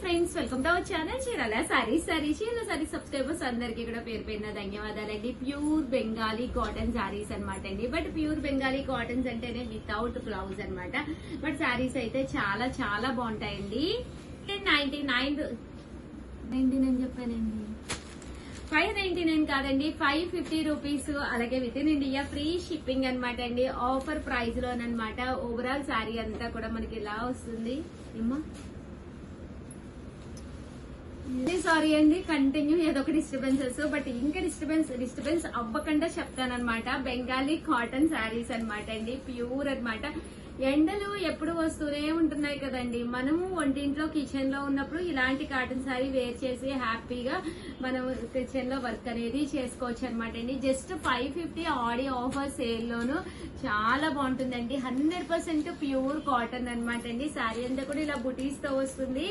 Friends, welcome to our channel Chirala saris. Chirala saris subscribers అందరికీ కూడా పేరు పేరున ధన్యవాదాలండి. ప్యూర్ బెంగాలీ కాటన్ సారీస్ అనమాట అండి. బట్ ప్యూర్ బెంగాలీ కాటన్స్ అంటేనే వితౌట్ బ్లౌజ్ అనమాట. బట్ సారీస్ అయితే చాలా చాలా బాగుంటాయండి. 99 చెప్పానండి, 599 కాదండి, 550 రూపీస్. అలాగే within India free shipping అనమాట అండి. ఆఫర్ ప్రైస్ లోనమాట. ఓవరాల్ సారీ అంతా కూడా మనకి ఇలా వస్తుంది. ఏమో సారీ అండి, కంటిన్యూ ఏదో ఒక డిస్టర్బెన్సెస్. బట్ ఇంకా డిస్టర్బెన్స్ అవ్వకుండా చెప్తానమాట. బెంగాలీ కాటన్ శారీస్ అనమాట అండి, ప్యూర్ అనమాట. ఎండలు ఎప్పుడు వస్తూనే ఉంటున్నాయి కదండి. మనము వంటింట్లో కిచెన్ లో ఉన్నప్పుడు ఇలాంటి కాటన్ శారీ వేర్ చేసి హ్యాపీగా మనం కిచెన్ లో వర్క్ అనేది చేసుకోవచ్చు అనమాట అండి. జస్ట్ 550 ఆడి ఆఫర్ సేల్ లోను చాలా బాగుంటుందండి. 100% ప్యూర్ కాటన్ అనమాట అండి. శారీ అంతా కూడా ఇలా బుటీస్ తో వస్తుంది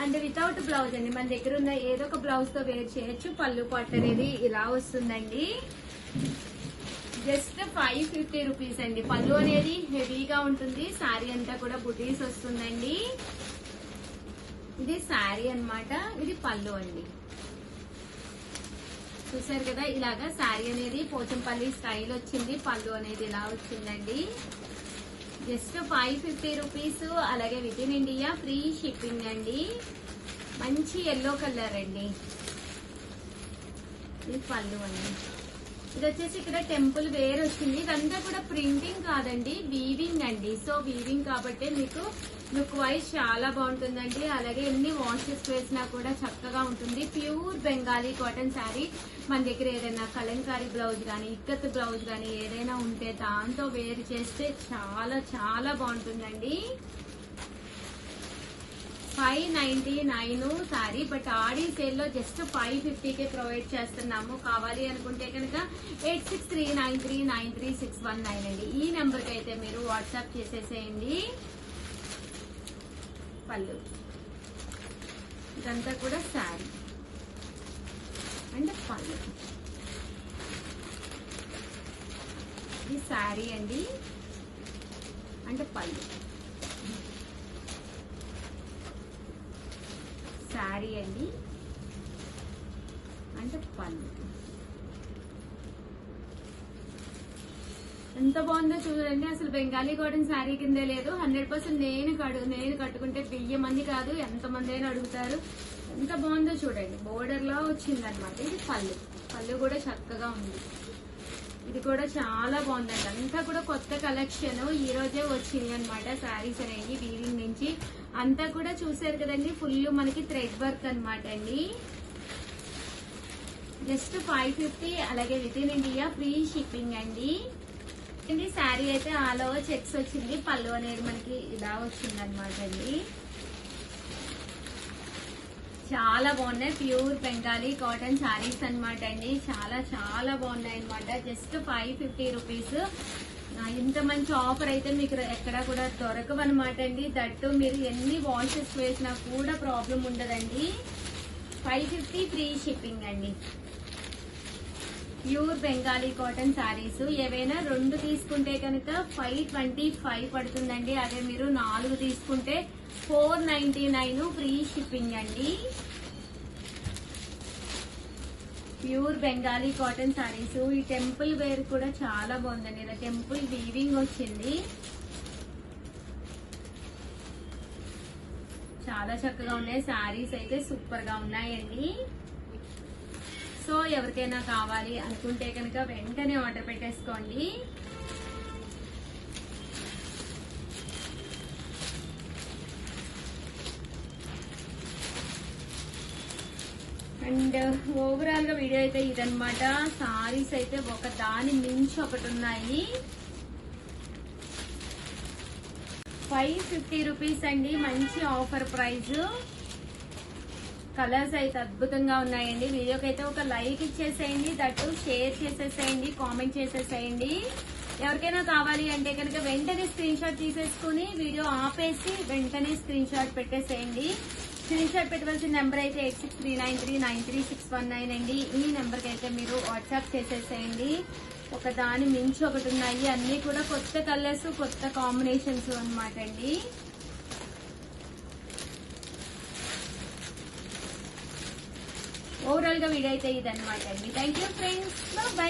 అండ్ వితౌట్ బ్లౌజ్ అండి. మన దగ్గర ఉన్న ఏదో ఒక బ్లౌజ్ తో వేర్ చేయొచ్చు. పళ్ళు పట్టు అనేది ఇలా వస్తుందండి. జస్ట్ 550 రూపీస్ అండి. పళ్ళు అనేది హెవీగా ఉంటుంది. శారీ అంతా కూడా బుటీస్ వస్తుందండి. ఇది శారీ అన్నమాట, ఇది పళ్ళు అండి. చూసారు కదా, ఇలాగా శారీ అనేది పోచంపల్లి స్టైల్ వచ్చింది. పళ్ళు అనేది ఇలా వచ్చిందండి. Just 550 rupees. అలాగే within India free shipping అండి. మంచి ఎల్లో కలర్ అండి. ఇది పళ్ళు అండి. ఇది వచ్చేసి ఇక్కడ టెంపుల్ వేర్ వచ్చింది. ఇదంతా కూడా ప్రింటింగ్ కాదండి, వీవింగ్ అండి. సో వీవింగ్ కాబట్టి మీకు లుక్ వైజ్ చాలా బాగుంటుందండి. అలాగే ఎన్ని వాషెస్ వేసినా కూడా చక్కగా ఉంటుంది. Pure Bengali cotton sari. మన దగ్గర ఏదైనా కలంకారీ బ్లౌజ్ కానీ ఇక్కత్ బ్లౌజ్ కానీ ఏదైనా ఉంటే దాంతో వేర్ చేస్తే చాలా చాలా బాగుంటుందండి. 599 సారీ. బట్ ఆడి సేల్ లో జస్ట్ 550కే ప్రొవైడ్ చేస్తున్నాము. కావాలి అనుకుంటే కనుక 8639393619 అండి. ఈ నెంబర్ కి అయితే మీరు వాట్సాప్ చేసేసేయండి. పళ్ళు ఇదంతా కూడా శారీ అండ్ పళ్ళు. ఇది శారీ అండి అంటే పళ్ళు. శారీ అండి అంటే పళ్ళు. ఎంత బాగుందో చూడండి. అసలు బెంగాలీ కాటన్ శారీ కిందే లేదు. 100% నేను కట్టుకుంటే 1000 మంది కాదు, ఎంతమంది అయినా అడుగుతారు. ఎంత బాగుందో చూడండి. బోర్డర్ లో వచ్చింది అనమాట. ఇది పళ్ళు కూడా చక్కగా ఉంది. ఇది కూడా చాలా బాగుందండి. అంతా కూడా కొత్త కలెక్షన్ ఈ రోజే వచ్చింది అనమాట. శారీస్ అనేవి వీవింగ్ నుంచి అంతా కూడా చూసారు కదండి. ఫుల్ మనకి థ్రెడ్ వర్క్ అనమాట అండి. జస్ట్ 550. అలాగే within India free shipping అండి. శారీ అయితే ఆల్ ఓవర్ చెక్స్ వచ్చింది. పళ్ళు అనేది మనకి ఇలా వచ్చింది అనమాట అండి. చాలా బాగున్నాయి. ప్యూర్ బెంగాలీ కాటన్ శారీస్ అనమాట అండి. చాలా చాలా బాగున్నాయి అనమాట. Just 550 rupees. ఇంత మంచి ఆఫర్ అయితే మీకు ఎక్కడా కూడా దొరకవన్నమాట అండి. దట్టు మీరు ఎన్ని వాషెస్ వేసినా కూడా ప్రాబ్లం ఉండదండి. 550 ఫ్రీ షిప్పింగ్ అండి. Pure Bengali cotton saris. ఏవైనా 2 తీసుకుంటే కనుక 525 పడుతుందండి. అదే మీరు 4 తీసుకుంటే 499 ఫ్రీ షిప్పింగ్ అండి. Pure Bengali cotton saris. ఈ టెంపుల్ వేర్ కూడా చాలా బాగుందండి. ఇలా టెంపుల్ వీవింగ్ వచ్చింది. చాలా చక్కగా ఉన్నాయి. శారీస్ అయితే సూపర్ గా ఉన్నాయండి. సో ఎవరికైనా కావాలి అనుకుంటే కనుక వెంటనే ఆర్డర్ పెట్టేసుకోండి. అండ్ ఓవరాల్ గా వీడియో అయితే ఇదనమాట. సారీస్ అయితే ఒక దాని మించి ఒకటి ఉన్నాయి. 550 రూపీస్ అండి. మంచి ఆఫర్ ప్రైస్. కలర్స్ అయితే అద్భుతంగా ఉన్నాయండి. వీడియోకి అయితే ఒక లైక్ ఇచ్చేసేయండి. దట్టు షేర్ చేసేసేయండి, కామెంట్ చేసేసేయండి. ఎవరికైనా కావాలి అంటే కనుక వెంటనే స్క్రీన్ షాట్ తీసేసుకుని వీడియో ఆపేసి వెంటనే స్క్రీన్ షాట్ పెట్టేసేయండి. స్క్రీన్ షాట్ పెట్టవలసిన నెంబర్ అయితే 8639393619 అండి. ఈ నెంబర్ కి అయితే మీరు వాట్సాప్ చేసేసేయండి. ఒక దాని మించి ఒకటి ఉన్నాయి. అన్ని కూడా కొత్త కలర్స్, కొత్త కాంబినేషన్స్ అనమాట అండి. ఓవరాల్ గా వీడియో అయితే ఇదన్నమాట అండి. Thank you friends, bye.